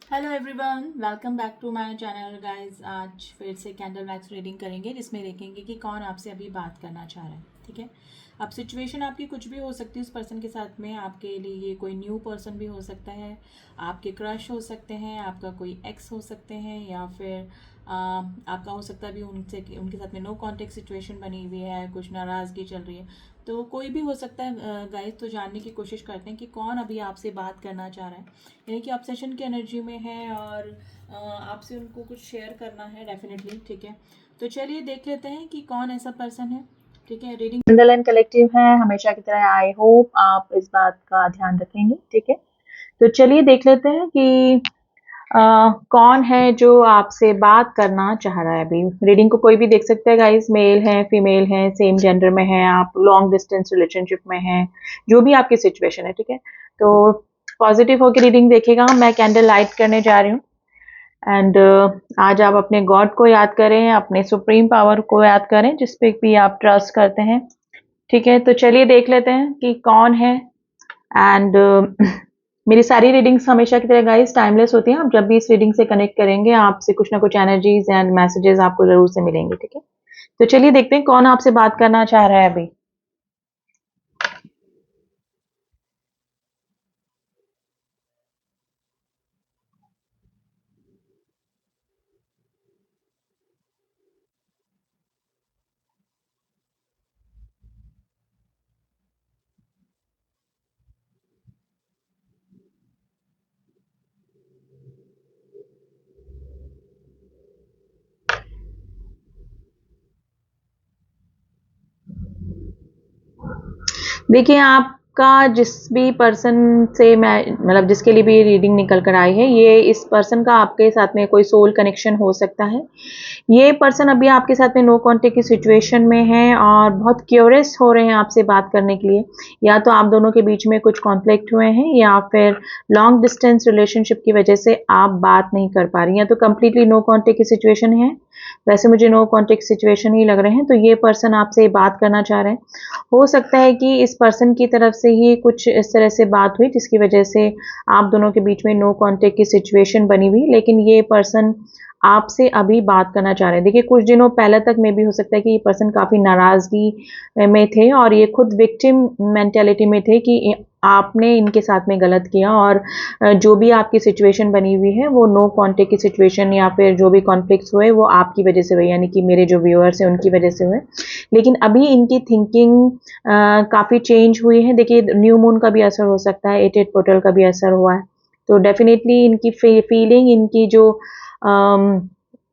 Hello everyone, welcome back to my channel guys. आज फिर से कैंडल मैक्स रीडिंग करेंगे जिसमें देखेंगे कि कौन आपसे अभी बात करना चाह रहा है। ठीक है। अब सिचुएशन आपकी कुछ भी हो सकती है उस पर्सन के साथ में। आपके लिए ये कोई न्यू पर्सन भी हो सकता है, आपके क्रश हो सकते हैं, आपका कोई एक्स हो सकते हैं, या फिर आपका हो सकता है भी उनसे उनके साथ में नो कॉन्टेक्ट सिचुएशन बनी हुई है, कुछ नाराज़गी चल रही है। तो कोई भी हो सकता है गाइस। तो जानने की कोशिश करते हैं कि कौन अभी आपसे बात करना चाह रहा है, यानी कि ऑब्सेशन की एनर्जी में है और आपसे उनको कुछ शेयर करना है डेफिनेटली। ठीक है। तो चलिए देख लेते हैं कि कौन ऐसा पर्सन है। ठीक है। रीडिंग जनरल एंड कलेक्टिव है हमेशा की तरह। आई होप आप इस बात का ध्यान रखेंगे। ठीक है। तो चलिए देख लेते हैं कि कौन है जो आपसे बात करना चाह रहा है। अभी रीडिंग को कोई भी देख सकता है गाइस, मेल है, फीमेल है, सेम जेंडर में है, आप लॉन्ग डिस्टेंस रिलेशनशिप में है, जो भी आपकी सिचुएशन है। ठीक है। तो पॉजिटिव होकर रीडिंग देखेगा। मैं कैंडल लाइट करने जा रही हूँ। एंड आज आप अपने गॉड को याद करें, अपने सुप्रीम पावर को याद करें जिस पे भी आप ट्रस्ट करते हैं। ठीक है। तो चलिए देख लेते हैं कि कौन है। एंड मेरी सारी रीडिंग्स हमेशा की तरह गाइस टाइमलेस होती हैं। आप जब भी इस रीडिंग से कनेक्ट करेंगे आपसे कुछ ना कुछ एनर्जीज एंड मैसेजेस आपको जरूर से मिलेंगे। ठीक है। तो चलिए देखते हैं कौन आपसे बात करना चाह रहा है अभी। देखिए, आपका जिस भी पर्सन से मैं मतलब जिसके लिए भी ये रीडिंग निकल कर आई है, ये इस पर्सन का आपके साथ में कोई सोल कनेक्शन हो सकता है। ये पर्सन अभी आपके साथ में नो कांटेक्ट की सिचुएशन में है और बहुत क्यूरियस हो रहे हैं आपसे बात करने के लिए। या तो आप दोनों के बीच में कुछ कॉन्फ्लिक्ट हुए हैं, या फिर लॉन्ग डिस्टेंस रिलेशनशिप की वजह से आप बात नहीं कर पा रही हैं। तो कंप्लीटली नो कांटेक्ट की सिचुएशन है। वैसे मुझे नो कांटेक्ट सिचुएशन ही लग रहे हैं। तो ये पर्सन आपसे बात करना चाह रहे हैं। हो सकता है कि इस पर्सन की तरफ से ही कुछ इस तरह से बात हुई जिसकी वजह से आप दोनों के बीच में नो कांटेक्ट की सिचुएशन बनी हुई। लेकिन ये पर्सन आपसे अभी बात करना चाह रहे हैं। देखिए, कुछ दिनों पहले तक में भी हो सकता है कि ये पर्सन काफ़ी नाराज़गी में थे और ये खुद विक्टिम मेंटालिटी में थे कि आपने इनके साथ में गलत किया। और जो भी आपकी सिचुएशन बनी हुई है वो नो कांटेक्ट की सिचुएशन या फिर जो भी कॉन्फ्लिक्ट्स हुए वो आपकी वजह से हुए, यानी कि मेरे जो व्यूअर्स हैं उनकी वजह से हुए। लेकिन अभी इनकी थिंकिंग काफ़ी चेंज हुई है। देखिए, न्यू मून का भी असर हो सकता है, 8 पोर्टल का भी असर हुआ है। तो डेफिनेटली इनकी फीलिंग, इनकी जो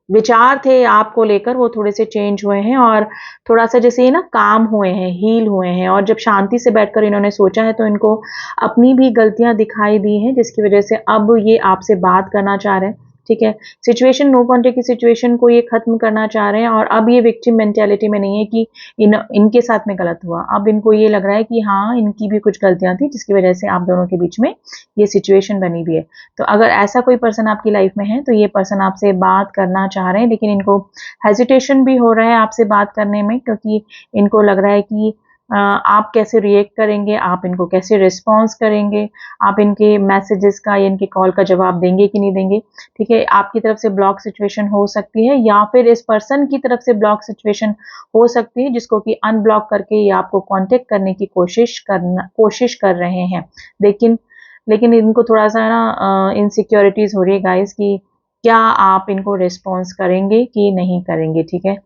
विचार थे आपको लेकर वो थोड़े से चेंज हुए हैं और थोड़ा सा जैसे ना काम हुए हैं, हील हुए हैं। और जब शांति से बैठकर इन्होंने सोचा है तो इनको अपनी भी गलतियां दिखाई दी हैं जिसकी वजह से अब ये आपसे बात करना चाह रहे हैं। ठीक है। सिचुएशन, नो कॉन्टेक्ट की सिचुएशन को ये खत्म करना चाह रहे हैं और अब ये विक्टिम मेंटेलिटी में नहीं है कि इनके साथ में गलत हुआ। अब इनको ये लग रहा है कि हाँ, इनकी भी कुछ गलतियां थी जिसकी वजह से आप दोनों के बीच में ये सिचुएशन बनी हुई है। तो अगर ऐसा कोई पर्सन आपकी लाइफ में है तो ये पर्सन आपसे बात करना चाह रहे हैं, लेकिन इनको हेजिटेशन भी हो रहा है आपसे बात करने में, क्योंकि इनको लग रहा है कि आप कैसे रिएक्ट करेंगे, आप इनको कैसे रिस्पॉन्स करेंगे, आप इनके मैसेजेस का या इनके कॉल का जवाब देंगे कि नहीं देंगे। ठीक है। आपकी तरफ से ब्लॉक सिचुएशन हो सकती है या फिर इस पर्सन की तरफ से ब्लॉक सिचुएशन हो सकती है जिसको कि अनब्लॉक करके ये आपको कांटेक्ट करने की कोशिश कर रहे हैं। लेकिन लेकिन इनको थोड़ा सा ना इनसिक्योरिटीज हो रही है गाइस कि क्या आप इनको रिस्पॉन्स करेंगे कि नहीं करेंगे। ठीक है।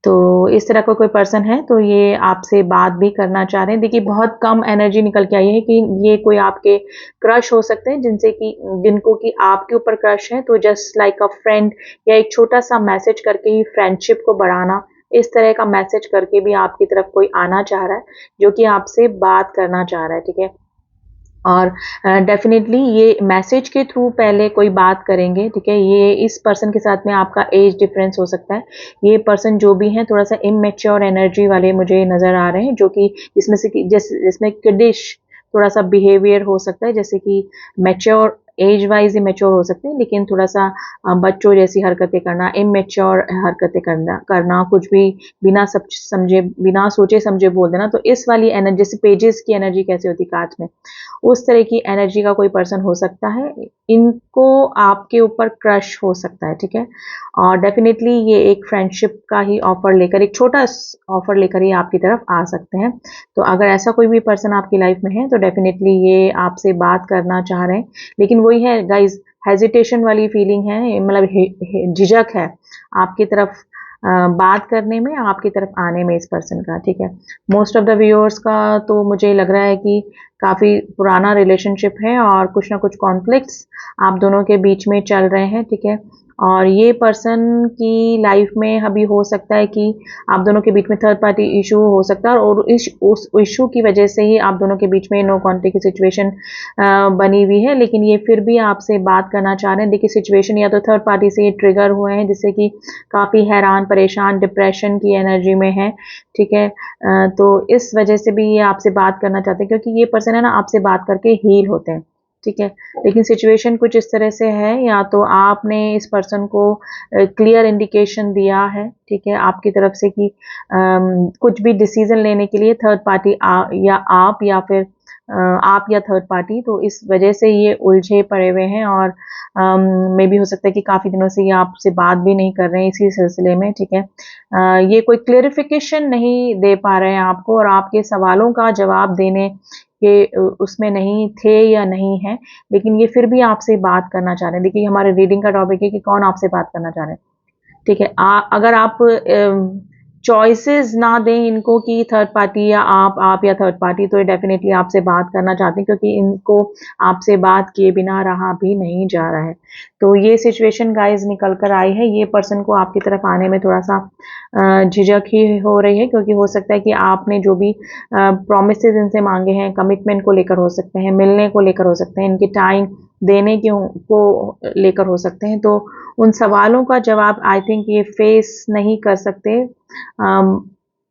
तो इस तरह का कोई पर्सन है तो ये आपसे बात भी करना चाह रहे हैं। देखिए, बहुत कम एनर्जी निकल के आई है कि ये कोई आपके क्रश हो सकते हैं जिनको कि आपके ऊपर क्रश है। तो जस्ट लाइक अ फ्रेंड, या एक छोटा सा मैसेज करके ही फ्रेंडशिप को बढ़ाना, इस तरह का मैसेज करके भी आपकी तरफ कोई आना चाह रहा है जो कि आपसे बात करना चाह रहा है। ठीक है। और डेफिनेटली ये मैसेज के थ्रू पहले कोई बात करेंगे। ठीक है। ये इस पर्सन के साथ में आपका एज डिफरेंस हो सकता है। ये पर्सन जो भी है थोड़ा सा इमेच्योर एनर्जी वाले मुझे नजर आ रहे हैं, जो कि जिसमें किडिश थोड़ा सा बिहेवियर हो सकता है, जैसे कि मैच्योर एज वाइज ही मैच्योर हो सकते हैं, लेकिन थोड़ा सा बच्चों जैसी हरकतें करना, इमेच्योर हरकतें करना कुछ भी बिना सब समझे, बिना सोचे समझे बोल देना। तो इस वाली एनर्जी, जैसे पेजेस की एनर्जी कैसे होती है कांच में, उस तरह की एनर्जी का कोई पर्सन हो सकता है। इन को आपके ऊपर क्रश हो सकता है, ठीक है। और डेफिनेटली ये एक फ्रेंडशिप का ही ऑफर लेकर, एक छोटा ऑफर लेकर ही आपकी तरफ आ सकते हैं। तो अगर ऐसा कोई भी पर्सन आपकी लाइफ में है तो डेफिनेटली ये आपसे बात करना चाह रहे हैं, लेकिन वही है गाइज, हेजिटेशन वाली फीलिंग है, मतलब झिझक है आपकी तरफ बात करने में, आपकी तरफ आने में इस पर्सन का, ठीक है। मोस्ट ऑफ द व्यूअर्स का तो मुझे लग रहा है कि काफ़ी पुराना रिलेशनशिप है और कुछ ना कुछ कॉन्फ्लिक्ट्स आप दोनों के बीच में चल रहे हैं, ठीक है। और ये पर्सन की लाइफ में अभी हो सकता है कि आप दोनों के बीच में थर्ड पार्टी इशू हो सकता है, और उस इशू की वजह से ही आप दोनों के बीच में नो कॉन्टेक्ट की सिचुएशन बनी हुई है। लेकिन ये फिर भी आपसे बात करना चाह रहे हैं। देखिए सिचुएशन या तो थर्ड पार्टी से ये ट्रिगर हुए हैं, जिससे कि काफ़ी हैरान, परेशान, डिप्रेशन की एनर्जी में है, ठीक है। तो इस वजह से भी ये आपसे बात करना चाहते हैं, क्योंकि ये पर्सन है ना, आपसे बात करके हील होते हैं, ठीक है। लेकिन सिचुएशन कुछ इस तरह से है, या तो आपने इस पर्सन को क्लियर इंडिकेशन दिया है, ठीक है, आपकी तरफ से कि कुछ भी डिसीजन लेने के लिए थर्ड पार्टी या फिर आप या थर्ड पार्टी, तो इस वजह से ये उलझे पड़े हुए हैं। और मे भी हो सकता है कि काफ़ी दिनों से ये आपसे बात भी नहीं कर रहे हैं इसी सिलसिले में, ठीक है। ये कोई क्लेरिफिकेशन नहीं दे पा रहे हैं आपको, और आपके सवालों का जवाब देने के उसमें नहीं थे या नहीं है, लेकिन ये फिर भी आपसे बात करना चाह रहे हैं। देखिए हमारे रीडिंग का टॉपिक है कि कौन आपसे बात करना चाह रहे हैं, ठीक है। अगर आप चॉइसेस ना दें इनको कि थर्ड पार्टी या आप या थर्ड पार्टी, तो ये डेफिनेटली आपसे बात करना चाहते हैं, क्योंकि इनको आपसे बात किए बिना रहा भी नहीं जा रहा है। तो ये सिचुएशन गाइस निकल कर आई है। ये पर्सन को आपकी तरफ आने में थोड़ा सा झिझक ही हो रही है, क्योंकि हो सकता है कि आपने जो भी प्रोमिसेस इनसे मांगे हैं, कमिटमेंट को लेकर हो सकते हैं, मिलने को लेकर हो सकते हैं, इनकी टाइम देने को लेकर हो सकते हैं। तो उन सवालों का जवाब आई थिंक ये फेस नहीं कर सकते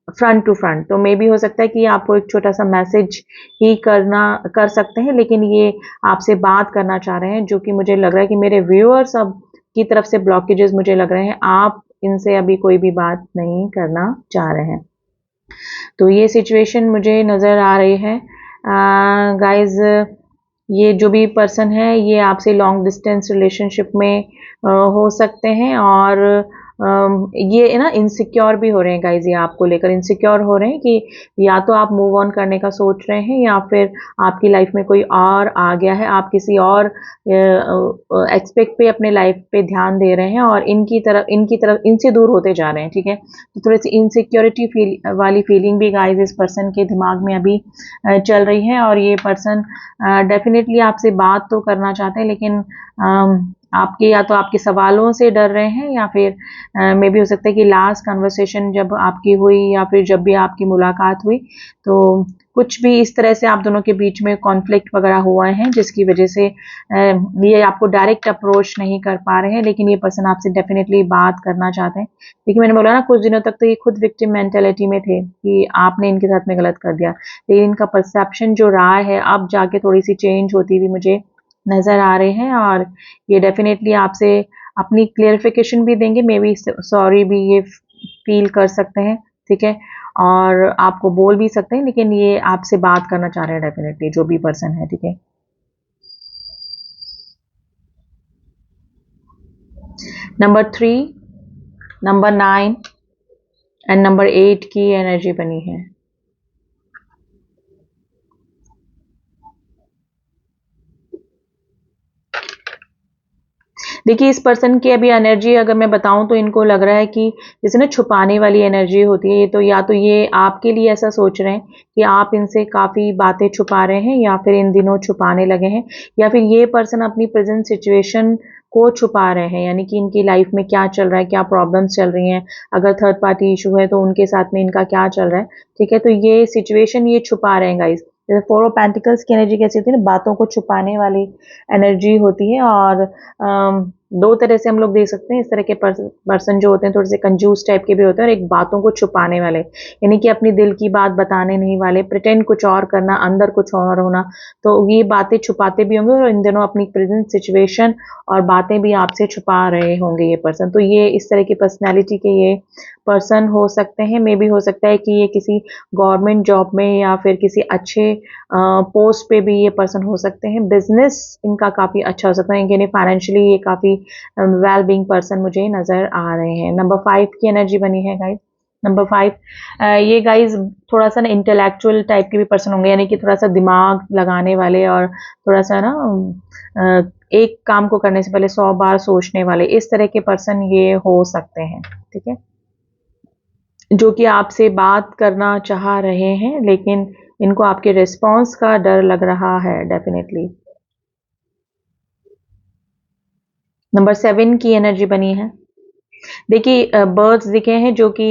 फ्रंट टू फ्रंट। तो मे भी हो सकता है कि आपको एक छोटा सा मैसेज ही कर सकते हैं, लेकिन ये आपसे बात करना चाह रहे हैं, जो कि मुझे लग रहा है कि मेरे व्यूअर्स अब की तरफ से ब्लॉकेजेस मुझे लग रहे हैं, आप इनसे अभी कोई भी बात नहीं करना चाह रहे हैं। तो ये सिचुएशन मुझे नज़र आ रही है गाइज। ये जो भी पर्सन है ये आपसे लॉन्ग डिस्टेंस रिलेशनशिप में हो सकते हैं, और ये ना इनसिक्योर भी हो रहे हैं गाइज। ये आपको लेकर इनसिक्योर हो रहे हैं कि या तो आप मूव ऑन करने का सोच रहे हैं, या फिर आपकी लाइफ में कोई और आ गया है, आप किसी और एक्सपेक्ट पे अपने लाइफ पे ध्यान दे रहे हैं, और इनकी तरफ इनसे दूर होते जा रहे हैं, ठीक है। तो थोड़ी सी इनसिक्योरिटी वाली फीलिंग भी गाइज इस पर्सन के दिमाग में अभी चल रही है। और ये पर्सन डेफिनेटली आपसे बात तो करना चाहते हैं, लेकिन आपके या तो आपके सवालों से डर रहे हैं, या फिर मे भी हो सकता है कि लास्ट कन्वर्सेशन जब आपकी हुई, या फिर जब भी आपकी मुलाकात हुई, तो कुछ भी इस तरह से आप दोनों के बीच में कॉन्फ्लिक्ट वगैरह हुआ है, जिसकी वजह से ये आपको डायरेक्ट अप्रोच नहीं कर पा रहे हैं। लेकिन ये पर्सन आपसे डेफिनेटली बात करना चाहते हैं। लेकिन मैंने बोला ना, कुछ दिनों तक तो ये खुद विक्टिम मेंटेलिटी में थे कि आपने इनके साथ में गलत कर दिया, लेकिन इनका परसेप्शन जो रहा है अब जाके थोड़ी सी चेंज होती हुई मुझे नज़र आ रहे हैं। और ये डेफिनेटली आपसे अपनी क्लियरिफिकेशन भी देंगे, मे बी सॉरी भी ये फील कर सकते हैं, ठीक है, और आपको बोल भी सकते हैं, लेकिन ये आपसे बात करना चाह रहे हैं डेफिनेटली, जो भी पर्सन है, ठीक है। नंबर 3, नंबर 9 एंड नंबर 8 की एनर्जी बनी है। देखिए इस पर्सन की अभी एनर्जी अगर मैं बताऊं तो इनको लग रहा है कि जैसे ना छुपाने वाली एनर्जी होती है, तो या तो ये आपके लिए ऐसा सोच रहे हैं कि आप इनसे काफ़ी बातें छुपा रहे हैं, या फिर इन दिनों छुपाने लगे हैं, या फिर ये पर्सन अपनी प्रेजेंट सिचुएशन को छुपा रहे हैं, यानी कि इनकी लाइफ में क्या चल रहा है, क्या प्रॉब्लम्स चल रही हैं, अगर थर्ड पार्टी इशू है तो उनके साथ में इनका क्या चल रहा है, ठीक है। तो ये सिचुएशन ये छुपा रहे हैं गाइस। जैसे 4 ऑफ पेंटिकल्स की एनर्जी कैसी होती है ना, बातों को छुपाने वाली एनर्जी होती है। और दो तरह से हम लोग देख सकते हैं। इस तरह के पर्सन जो होते हैं थोड़े से कंजूस टाइप के भी होते हैं, और एक बातों को छुपाने वाले, यानी कि अपनी दिल की बात बताने नहीं वाले, प्रिटेंड कुछ और करना, अंदर कुछ और होना। तो ये बातें छुपाते भी होंगे और इन दिनों अपनी प्रेजेंट सिचुएशन और बातें भी आपसे छुपा रहे होंगे ये पर्सन। तो ये इस तरह की पर्सनैलिटी के ये पर्सन हो सकते हैं। मे भी हो सकता है कि ये किसी गवर्नमेंट जॉब में या फिर किसी अच्छे पोस्ट पे भी ये पर्सन हो सकते हैं। बिजनेस इनका काफ़ी अच्छा हो सकता है, यानी फाइनेंशियली ये काफ़ी वेल बीइंग पर्सन मुझे नज़र आ रहे हैं। नंबर 5 की एनर्जी बनी है गाइस। नंबर 5, ये गाइस थोड़ा सा ना इंटेलेक्चुअल टाइप के भी पर्सन होंगे, यानी कि थोड़ा सा दिमाग लगाने वाले और थोड़ा सा ना एक काम को करने से पहले 100 बार सोचने वाले, इस तरह के पर्सन ये हो सकते हैं। ठीक है, जो कि आपसे बात करना चाह रहे हैं, लेकिन इनको आपके रिस्पॉन्स का डर लग रहा है डेफिनेटली। नंबर 7 की एनर्जी बनी है। देखिए बर्ड्स दिखे हैं जो कि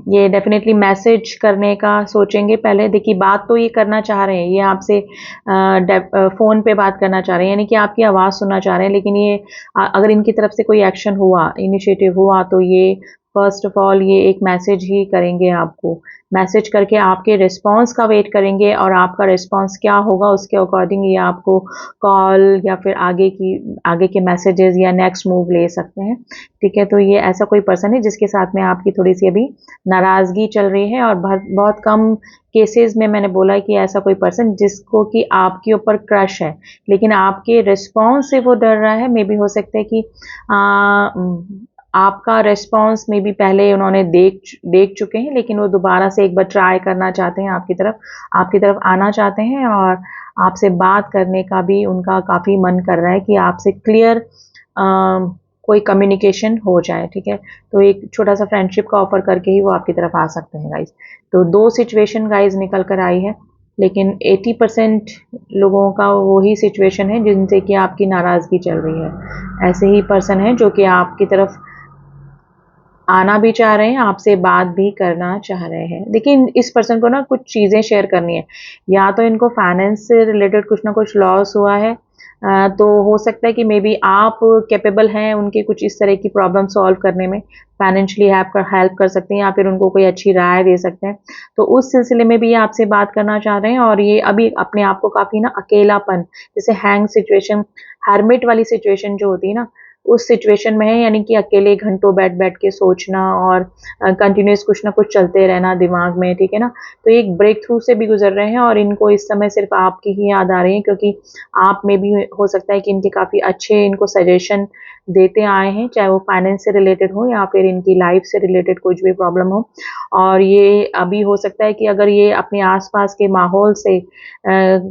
ये डेफिनेटली मैसेज करने का सोचेंगे पहले। देखिए बात तो ये करना चाह रहे हैं, ये आपसे फ़ोन पे बात करना चाह रहे हैं, यानी कि आपकी आवाज़ सुनना चाह रहे हैं, लेकिन ये अगर इनकी तरफ से कोई एक्शन हुआ, इनिशिएटिव हुआ, तो ये फर्स्ट ऑफ ऑल ये एक मैसेज ही करेंगे आपको। मैसेज करके आपके रिस्पॉन्स का वेट करेंगे, और आपका रिस्पॉन्स क्या होगा उसके अकॉर्डिंग ये आपको कॉल या फिर आगे के मैसेजेस या नेक्स्ट मूव ले सकते हैं। ठीक है, तो ये ऐसा कोई पर्सन है जिसके साथ में आपकी थोड़ी-सी अभी नाराज़गी चल रही है, और बहुत बहुत कम केसेज़ में मैंने बोला है कि ऐसा कोई पर्सन जिसको कि आपके ऊपर क्रश है, लेकिन आपके रिस्पॉन्स से वो डर रहा है। मे बी हो सकता है कि आपका रिस्पॉन्स मे बी पहले उन्होंने देख चुके हैं, लेकिन वो दोबारा से एक बार ट्राई करना चाहते हैं आपकी तरफ आना चाहते हैं, और आपसे बात करने का भी उनका काफ़ी मन कर रहा है कि आपसे क्लियर कोई कम्युनिकेशन हो जाए। ठीक है, तो एक छोटा सा फ्रेंडशिप का ऑफर करके ही वो आपकी तरफ आ सकते हैं गाइज। तो 2 सिचुएशन गाइज निकल कर आई है, लेकिन 80% लोगों का वही सिचुएशन है जिनसे कि आपकी नाराज़गी चल रही है। ऐसे ही पर्सन है जो कि आपकी तरफ आना भी चाह रहे हैं, आपसे बात भी करना चाह रहे हैं। लेकिन इस पर्सन को ना कुछ चीज़ें शेयर करनी है। या तो इनको फाइनेंस से रिलेटेड कुछ ना कुछ लॉस हुआ है, तो हो सकता है कि मे बी आप कैपेबल हैं उनके कुछ इस तरह की प्रॉब्लम सॉल्व करने में, फाइनेंशियली हेल्प कर सकते हैं, या फिर उनको कोई अच्छी राय दे सकते हैं। तो उस सिलसिले में भी ये आपसे बात करना चाह रहे हैं, और ये अभी अपने आप को काफ़ी ना अकेलापन, जैसे हैंग सिचुएशन, हर्मिट वाली सिचुएशन जो होती है ना, उस सिचुएशन में है, यानी कि अकेले घंटों बैठ-बैठ के सोचना और कंटिन्यूअस कुछ ना कुछ चलते रहना दिमाग में, ठीक है ना? तो एक ब्रेक थ्रू से भी गुज़र रहे हैं, और इनको इस समय सिर्फ़ आपकी ही याद आ रही है, क्योंकि आप में भी हो सकता है कि इनके काफ़ी अच्छे इनको सजेशन देते आए हैं, चाहे वो फाइनेंस से रिलेटेड हो या फिर इनकी लाइफ़ से रिलेटेड कुछ भी प्रॉब्लम हो। और ये अभी हो सकता है कि अगर ये अपने आस-पास के माहौल से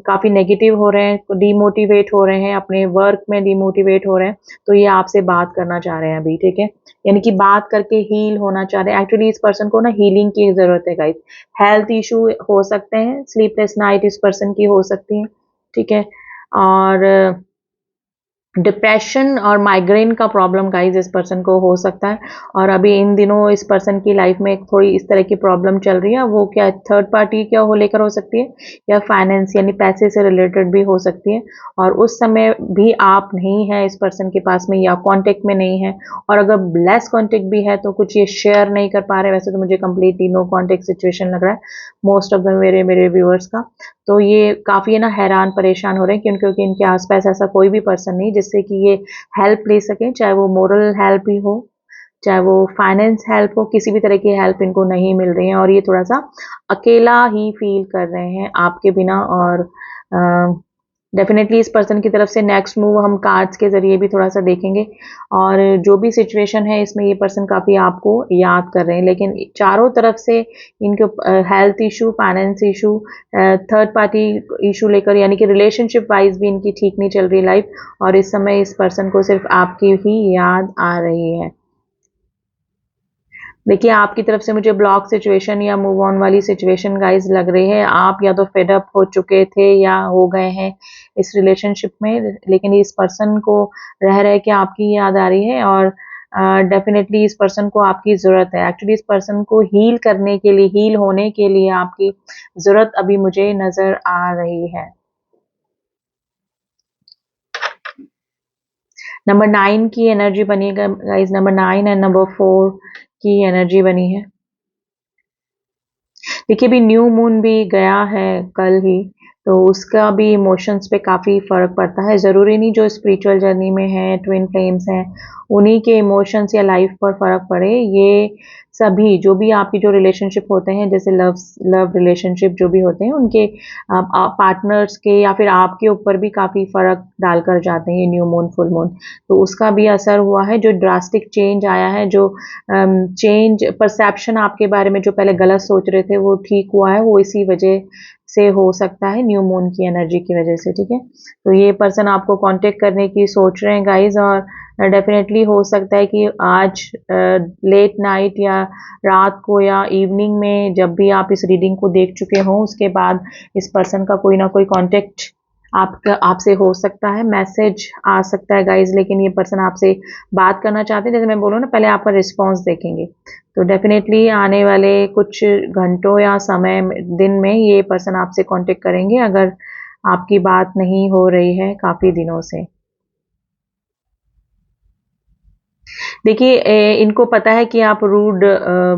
काफ़ी नेगेटिव हो रहे हैं, डिमोटिवेट हो रहे हैं, अपने वर्क में डिमोटिवेट हो रहे हैं, तो ये आपसे बात करना चाह रहे हैं अभी, ठीक है? यानी कि बात करके हील होना चाह रहे हैं। एक्चुअली इस पर्सन को ना हीलिंग की ज़रूरत है गाइस। हेल्थ इश्यू हो सकते हैं, स्लीपलेस नाइट इस पर्सन की हो सकती है, ठीक है? और डिप्रेशन और माइग्रेन का प्रॉब्लम गाइस इस पर्सन को हो सकता है, और अभी इन दिनों इस पर्सन की लाइफ में थोड़ी इस तरह की प्रॉब्लम चल रही है। वो क्या थर्ड पार्टी क्या हो लेकर हो सकती है, या फाइनेंस यानी पैसे से रिलेटेड भी हो सकती है, और उस समय भी आप नहीं है इस पर्सन के पास में या कांटेक्ट में नहीं है, और अगर लेस कांटेक्ट भी है तो कुछ ये शेयर नहीं कर पा रहे। वैसे तो मुझे कंप्लीटली नो कांटेक्ट सिचुएशन लग रहा है मोस्ट ऑफ द मेरे व्यूअर्स का। तो ये काफ़ी ना हैरान परेशान हो रहे हैं, क्योंकि इनके आसपास ऐसा कोई भी पर्सन नहीं जिससे कि ये हेल्प ले सकें, चाहे वो मोरल हेल्प ही हो, चाहे वो फाइनेंस हेल्प हो, किसी भी तरह की हेल्प इनको नहीं मिल रही है, और ये थोड़ा-सा अकेला ही फ़ील कर रहे हैं आपके बिना। और डेफ़िनेटली इस पर्सन की तरफ से नेक्स्ट मूव हम कार्ड्स के ज़रिए भी थोड़ा-सा देखेंगे, और जो भी सिचुएशन है इसमें ये पर्सन काफ़ी आपको याद कर रहे हैं, लेकिन चारों तरफ से इनके health issue, finance issue, third party issue लेकर, यानी कि रिलेशनशिप वाइज़ भी इनकी ठीक नहीं चल रही लाइफ़, और इस समय इस पर्सन को सिर्फ़ आपकी ही याद आ रही है। देखिए, आपकी तरफ से मुझे ब्लॉक सिचुएशन या मूव ऑन वाली सिचुएशन गाइज़ लग रही है। आप या तो फेड अप हो चुके थे या हो गए हैं इस रिलेशनशिप में, लेकिन इस पर्सन को रह के आपकी याद आ रही है, और डेफ़िनेटली इस पर्सन को आपकी ज़रूरत है। एक्चुअली इस पर्सन को हील करने के लिए, हील होने के लिए आपकी ज़रूरत अभी मुझे नज़र आ रही है। नंबर 9 की एनर्जी बनी है गाइस, नंबर 9 एंड नंबर 4 की एनर्जी बनी है। देखिए अभी न्यू मून भी गया है कल ही, तो उसका भी इमोशंस पे काफ़ी फ़र्क पड़ता है। ज़रूरी नहीं जो स्पिरिचुअल जर्नी में है, ट्विन फ्लेम्स हैं, उन्हीं के इमोशंस या लाइफ पर फ़र्क पड़े। ये सभी जो भी आपकी जो रिलेशनशिप होते हैं, जैसे लव रिलेशनशिप जो भी होते हैं, उनके पार्टनर्स के या फिर आपके ऊपर भी काफ़ी फ़र्क डालकर जाते हैं ये न्यू मून, फुल मून। तो उसका भी असर हुआ है, जो ड्रास्टिक चेंज आया है, जो चेंज परसेप्शन आपके बारे में जो पहले गलत सोच रहे थे वो ठीक हुआ है, वो इसी वजह से हो सकता है, न्यू मून की एनर्जी की वजह से, ठीक है। तो ये पर्सन आपको कांटेक्ट करने की सोच रहे हैं गाइस, और डेफिनेटली हो सकता है कि आज लेट नाइट या रात को या इवनिंग में जब भी आप इस रीडिंग को देख चुके हो, उसके बाद इस पर्सन का कोई ना कोई कांटेक्ट आपका आपसे हो सकता है, मैसेज आ सकता है गाइस। लेकिन ये पर्सन आपसे बात करना चाहते हैं, जैसे मैं बोलूँ ना, पहले आपका रिस्पॉन्स देखेंगे। तो डेफिनेटली आने वाले कुछ घंटों या दिन में ये पर्सन आपसे कांटेक्ट करेंगे, अगर आपकी बात नहीं हो रही है काफ़ी दिनों से। देखिए इनको पता है कि आप रूड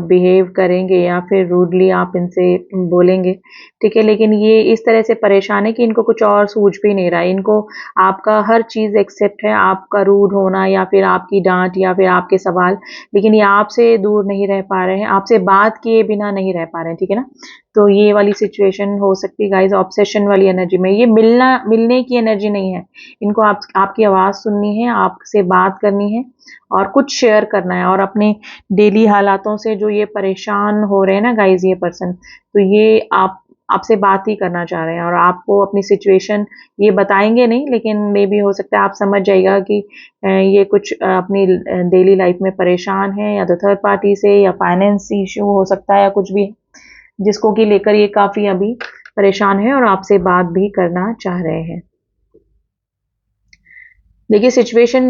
बिहेव करेंगे या फिर रूडली आप इनसे बोलेंगे, ठीक है। लेकिन ये इस तरह से परेशान है कि इनको कुछ और सूझ भी नहीं रहा है। इनको आपका हर चीज़ एक्सेप्ट है, आपका रूड होना या फिर आपकी डांट या फिर आपके सवाल, लेकिन ये आपसे दूर नहीं रह पा रहे हैं, आपसे बात किए बिना नहीं रह पा रहे हैं, ठीक है ना। तो ये वाली सिचुएशन हो सकती है गाइज, ऑब्सेशन वाली एनर्जी में। ये मिलने की एनर्जी नहीं है, इनको आपकी आवाज़ सुननी है, आपसे बात करनी है और कुछ शेयर करना है, और अपने डेली हालातों से जो ये परेशान हो रहे हैं ना गाइज ये पर्सन, तो ये आपसे बात ही करना चाह रहे हैं, और आपको अपनी सिचुएशन ये बताएंगे नहीं, लेकिन मे बी हो सकता है आप समझ जाइएगा कि ये कुछ अपनी डेली लाइफ में परेशान है, या तो थर्ड पार्टी से, या फाइनेंस इश्यू हो सकता है, या कुछ भी जिसको कि लेकर ये काफ़ी अभी परेशान है और आपसे बात भी करना चाह रहे हैं। देखिए सिचुएशन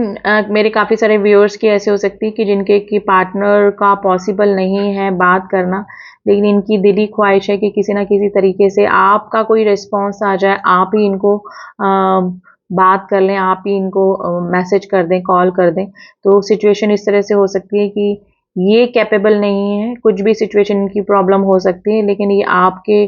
मेरे काफ़ी सारे व्यूअर्स की ऐसे हो सकती है कि जिनके कि पार्टनर का पॉसिबल नहीं है बात करना, लेकिन इनकी दिली ख्वाहिश है कि किसी ना किसी तरीके से आपका कोई रिस्पॉन्स आ जाए, आप ही इनको बात कर लें, आप ही इनको मैसेज कर दें, कॉल कर दें। तो सिचुएशन इस तरह से हो सकती है कि ये कैपेबल नहीं है, कुछ भी सिचुएशन इनकी प्रॉब्लम हो सकती है, लेकिन ये आपके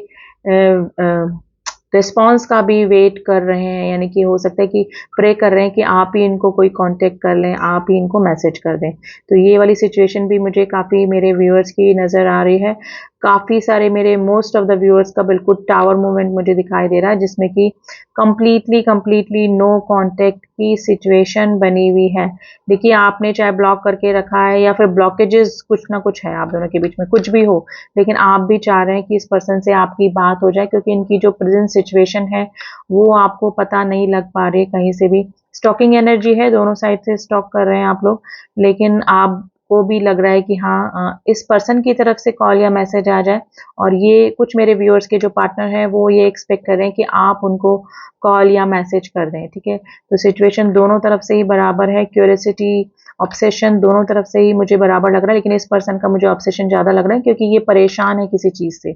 रिस्पॉन्स का भी वेट कर रहे हैं, यानी कि हो सकता है कि प्रे कर रहे हैं कि आप ही इनको कोई कांटेक्ट कर लें, आप ही इनको मैसेज कर दें। तो ये वाली सिचुएशन भी मुझे काफ़ी मेरे व्यूअर्स की नज़र आ रही है। काफ़ी सारे मेरे मोस्ट ऑफ द व्यूअर्स का बिल्कुल टावर मूवमेंट मुझे दिखाई दे रहा है, जिसमें कि कंप्लीटली नो कांटेक्ट की सिचुएशन बनी हुई है। देखिए आपने चाहे ब्लॉक करके रखा है या फिर ब्लॉकेजेस कुछ ना कुछ है आप दोनों के बीच में, कुछ भी हो, लेकिन आप भी चाह रहे हैं कि इस पर्सन से आपकी बात हो जाए, क्योंकि इनकी जो प्रेजेंट सिचुएशन है वो आपको पता नहीं लग पा रही कहीं से भी। स्टॉकिंग एनर्जी है, दोनों साइड से स्टॉक कर रहे हैं आप लोग, लेकिन आपको भी लग रहा है कि हाँ इस पर्सन की तरफ से कॉल या मैसेज आ जाए, और ये कुछ मेरे व्यूअर्स के जो पार्टनर हैं वो ये एक्सपेक्ट कर रहे हैं कि आप उनको कॉल या मैसेज कर दें, ठीक है। तो सिचुएशन दोनों तरफ से ही बराबर है, क्यूरियोसिटी, ऑब्सेशन दोनों तरफ से ही मुझे बराबर लग रहा है, लेकिन इस पर्सन का मुझे ऑब्सेशन ज़्यादा लग रहा है, क्योंकि ये परेशान है किसी चीज़ से,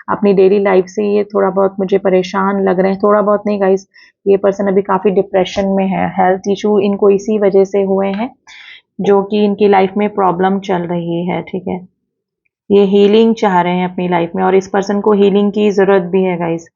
अपनी डेली लाइफ से ये थोड़ा बहुत मुझे परेशान लग रहे हैं। थोड़ा बहुत नहीं गाइस, ये पर्सन अभी काफ़ी डिप्रेशन में है, हेल्थ इशू इनको इसी वजह से हुए हैं, जो कि इनकी लाइफ में प्रॉब्लम चल रही है, ठीक है। ये हीलिंग चाह रहे हैं अपनी लाइफ में, और इस पर्सन को हीलिंग की ज़रूरत भी है गाइस।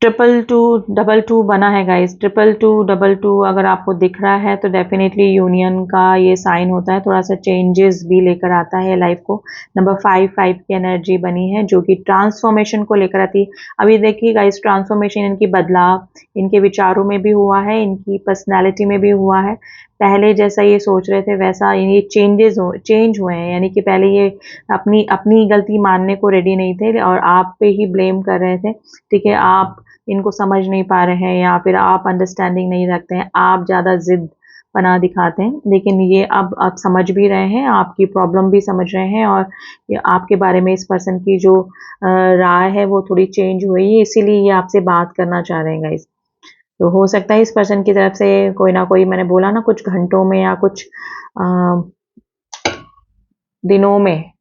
222 बना है गाइस, 222 अगर आपको दिख रहा है तो डेफिनेटली यूनियन का ये साइन होता है, थोड़ा सा चेंजेस भी लेकर आता है लाइफ को। नंबर 5 की एनर्जी बनी है, जो कि ट्रांसफॉर्मेशन को लेकर आती है। अभी देखिए गाइस, ट्रांसफॉर्मेशन इनकी बदलाव इनके विचारों में भी हुआ है, इनकी पर्सनैलिटी में भी हुआ है। पहले जैसा ये सोच रहे थे वैसा ये चेंज हुए हैं, यानी कि पहले ये अपनी अपनी गलती मानने को रेडी नहीं थे और आप पे ही ब्लेम कर रहे थे, ठीक है। आप इनको समझ नहीं पा रहे हैं, या फिर आप अंडरस्टैंडिंग नहीं रखते हैं, आप ज़्यादा ज़िद पना दिखाते हैं, लेकिन ये अब आप समझ भी रहे हैं, आपकी प्रॉब्लम भी समझ रहे हैं, और ये आपके बारे में इस पर्सन की जो राय है वो थोड़ी चेंज हुई है, इसीलिए ये आपसे बात करना चाह रहे हैं गाइस। तो हो सकता है इस पर्सन की तरफ से कोई ना कोई, मैंने बोला ना, कुछ घंटों में या कुछ अ, दिनों में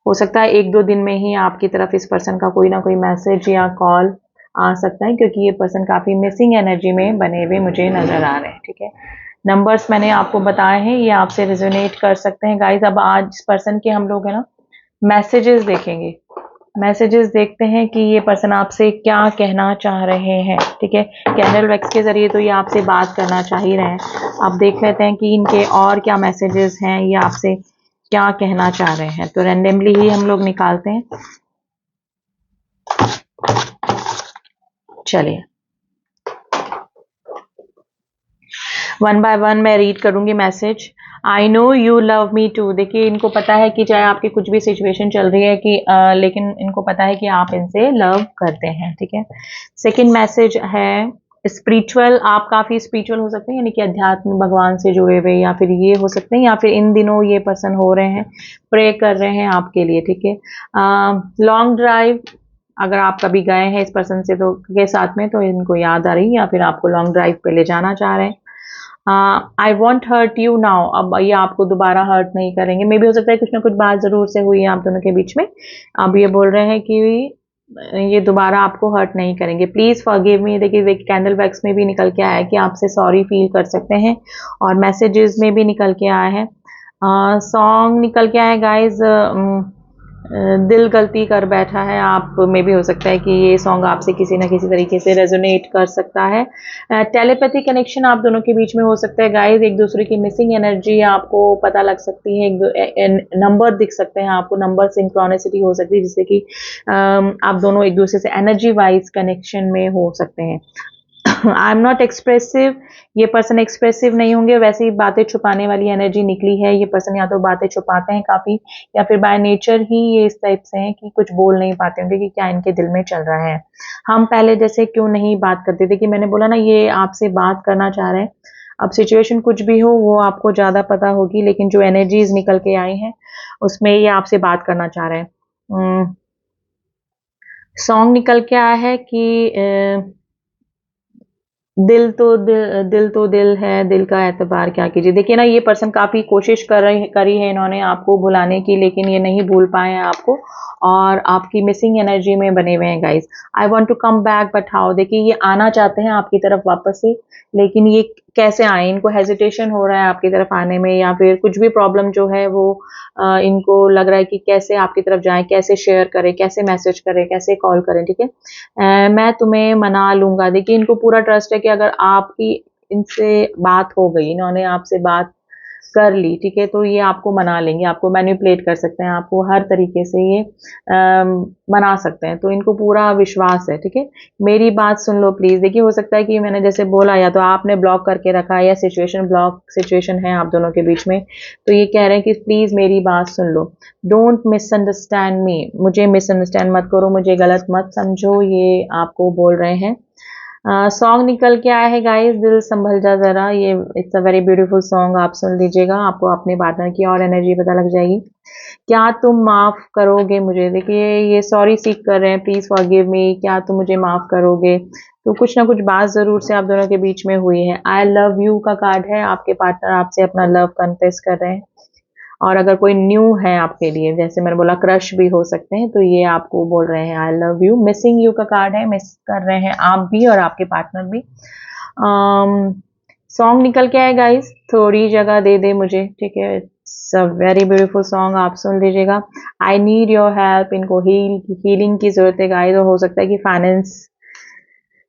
हो सकता है 1-2 दिन में ही आपकी तरफ इस पर्सन का कोई ना कोई मैसेज या कॉल आ सकता है, क्योंकि ये पर्सन काफ़ी मिसिंग एनर्जी में बने हुए मुझे नज़र आ रहे हैं, ठीक है। नंबर्स मैंने आपको बताए हैं, ये आपसे रेजोनेट कर सकते हैं गाइस। अब आज इस पर्सन के हम लोग है ना मैसेजेस देखेंगे। मैसेजेस देखते हैं कि ये पर्सन आपसे क्या कहना चाह रहे हैं, ठीक है। कैंडल वैक्स के जरिए तो ये आपसे बात करना चाह ही रहे हैं। अब देख लेते हैं कि इनके और क्या मैसेजेस हैं, ये आपसे क्या कहना चाह रहे हैं। तो रैंडमली ही हम लोग निकालते हैं। चलिए, वन बाय वन मैं रीड करूंगी message. I know you love me too. देखिए, इनको पता है कि चाहे आपकी कुछ भी सिचुएशन चल रही है कि लेकिन इनको पता है कि आप इनसे लव करते हैं, ठीक है। सेकंड मैसेज है स्पिरिचुअल। आप काफी स्पिरिचुअल हो सकते हैं, यानी कि अध्यात्म, भगवान से जुड़े हुए, या फिर ये हो सकते हैं, या फिर इन दिनों ये पर्सन हो रहे हैं प्रे कर रहे हैं आपके लिए, ठीक है। लॉन्ग ड्राइव, अगर आप कभी गए हैं इस पर्सन से तो के साथ में, तो इनको याद आ रही है, या फिर आपको लॉन्ग ड्राइव पे ले जाना चाह रहे हैं। I won't hurt you now. अब ये आपको दोबारा हर्ट नहीं करेंगे। मे भी हो सकता है कुछ ना कुछ बात जरूर से हुई है आप दोनों के बीच में। अब ये बोल रहे हैं कि ये दोबारा आपको हर्ट नहीं करेंगे। Please forgive me. देखिए, कैंडल वैक्स में भी निकल के आया है कि आपसे सॉरी फील कर सकते हैं, और मैसेजेस में भी निकल के आया है। सॉन्ग निकल के आया है गाइज, दिल गलती कर बैठा है। आप में भी हो सकता है कि ये सॉन्ग आपसे किसी ना किसी तरीके से रेजोनेट कर सकता है। टेलीपैथी कनेक्शन आप दोनों के बीच में हो सकता है गाइस। एक दूसरे की मिसिंग एनर्जी आपको पता लग सकती है, नंबर दिख सकते हैं आपको, नंबर सिंक्रोनिसिटी हो सकती है, जिससे कि आप दोनों एक दूसरे से एनर्जी वाइज कनेक्शन में हो सकते हैं। I am not expressive. ये पर्सन एक्सप्रेसिव नहीं होंगे, वैसे ही बातें छुपाने वाली एनर्जी निकली है। ये पर्सन या तो बातें छुपाते हैं काफी, या फिर बाय नेचर ही ये इस टाइप से हैं कि कुछ बोल नहीं पाते होंगे कि क्या इनके दिल में चल रहा है। हम पहले जैसे क्यों नहीं बात करते थे, कि मैंने बोला ना ये आपसे बात करना चाह रहे हैं। अब सिचुएशन कुछ भी हो वो आपको ज्यादा पता होगी, लेकिन जो एनर्जीज निकल के आई हैं उसमें ये आपसे बात करना चाह रहे हैं। सॉन्ग निकल के आया है कि दिल तो दिल है, दिल का एतबार क्या कीजिए। देखिए ना, ये पर्सन काफी कोशिश करी है इन्होंने आपको भुलाने की, लेकिन ये नहीं भूल पाए हैं आपको, और आपकी मिसिंग एनर्जी में बने हुए हैं guys. I want to come back but how. देखिए, ये आना चाहते हैं आपकी तरफ वापस से, लेकिन ये कैसे आए, इनको हेजिटेशन हो रहा है आपकी तरफ आने में, या फिर कुछ भी प्रॉब्लम जो है वो इनको लग रहा है कि कैसे आपकी तरफ जाएं, कैसे शेयर करें, कैसे मैसेज करें, कैसे कॉल करें, ठीक है। मैं तुम्हें मना लूंगा। देखिए, इनको पूरा ट्रस्ट है कि अगर आपकी इनसे बात हो गई, इन्होंने आपसे बात कर ली, ठीक है, तो ये आपको मना लेंगे, आपको मैनिपुलेट कर सकते हैं, आपको हर तरीके से ये मना सकते हैं। तो इनको पूरा विश्वास है, ठीक है। मेरी बात सुन लो प्लीज। देखिए, हो सकता है कि मैंने जैसे बोला, या तो आपने ब्लॉक करके रखा है, या सिचुएशन ब्लॉक सिचुएशन है आप दोनों के बीच में, तो ये कह रहे हैं कि प्लीज मेरी बात सुन लो। डोंट मिसअंडरस्टैंड मी। मुझे मिसअंडरस्टैंड मत करो, मुझे गलत मत समझो, ये आपको बोल रहे हैं। सॉन्ग निकल के आया है गाइस, दिल संभल जा जरा। ये it's a very beautiful song, आप सुन लीजिएगा, आपको अपने पार्टनर की और एनर्जी पता लग जाएगी। क्या तुम माफ करोगे मुझे। देखिए, ये सॉरी सीख कर रहे हैं, प्लीज फॉरगिव मी, क्या तुम मुझे माफ करोगे। तो कुछ ना कुछ बात जरूर से आप दोनों के बीच में हुई है। आई लव यू का कार्ड है, आपके पार्टनर आपसे अपना लव कन्फेस कर रहे हैं। और अगर कोई न्यू है आपके लिए, जैसे मैंने बोला क्रश भी हो सकते हैं, तो ये आपको बोल रहे हैं I love you. Missing you का कार्ड है, मिस कर रहे हैं आप भी और आपके पार्टनर भी। सॉन्ग निकल के आए गाइस, थोड़ी जगह दे दे मुझे, ठीक है। It's a very beautiful song, आप सुन लीजिएगा। I need your help. इनको हीलिंग की जरूरत है गाइस, और हो सकता है कि फाइनेंस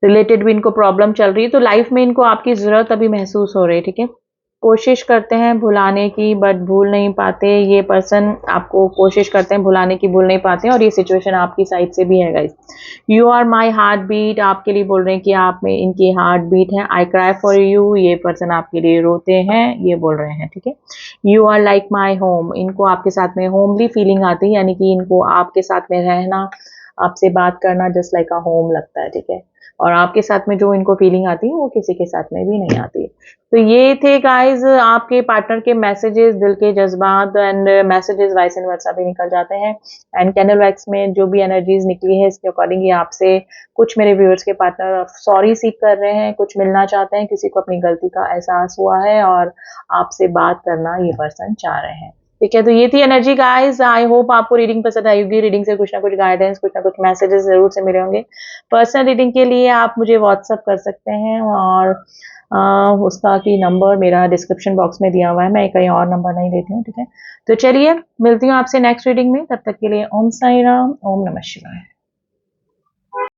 रिलेटेड भी इनको प्रॉब्लम चल रही है, तो लाइफ में इनको आपकी जरूरत अभी महसूस हो रही है, ठीक है। कोशिश करते हैं भुलाने की, बट भूल नहीं पाते। ये पर्सन आपको कोशिश करते हैं भुलाने की, भूल नहीं पाते, और ये सिचुएशन आपकी साइड से भी है guys. You are my heartbeat. आपके लिए बोल रहे हैं कि आप में इनकी हार्ट बीट है। I cry for you. ये पर्सन आपके लिए रोते हैं, ये बोल रहे हैं, ठीक है। You are like my home. इनको आपके साथ में होमली फीलिंग आती है, यानी कि इनको आपके साथ में रहना, आपसे बात करना जस्ट लाइक अ होम लगता है, ठीक है। और आपके साथ में जो इनको फीलिंग आती है वो किसी के साथ में भी नहीं आती है। तो ये थे गाइस आपके पार्टनर के मैसेजेस, दिल के जज्बात, एंड मैसेजेस वाइस एंड वर्सा भी निकल जाते हैं। एंड कैंडल वैक्स में जो भी एनर्जीज निकली है, इसके अकॉर्डिंग ये आपसे, कुछ मेरे व्यूअर्स के पार्टनर सॉरी सीख कर रहे हैं, कुछ मिलना चाहते हैं, किसी को अपनी गलती का एहसास हुआ है और आपसे बात करना ये पर्सन चाह रहे हैं। ठीक है, तो ये थी एनर्जी गाइस। आई होप आपको रीडिंग पसंद आई होगी। रीडिंग से कुछ ना कुछ गाइडेंस, कुछ ना कुछ मैसेजेस जरूर से मिले होंगे। पर्सनल रीडिंग के लिए आप मुझे व्हाट्सअप कर सकते हैं, और उसका की नंबर मेरा डिस्क्रिप्शन बॉक्स में दिया हुआ है, मैं कहीं और नंबर नहीं देती हूँ। ठीक है, तो चलिए मिलती हूँ आपसे नेक्स्ट रीडिंग में। तब तक के लिए ओम साई राम, ओम नमः शिवाय।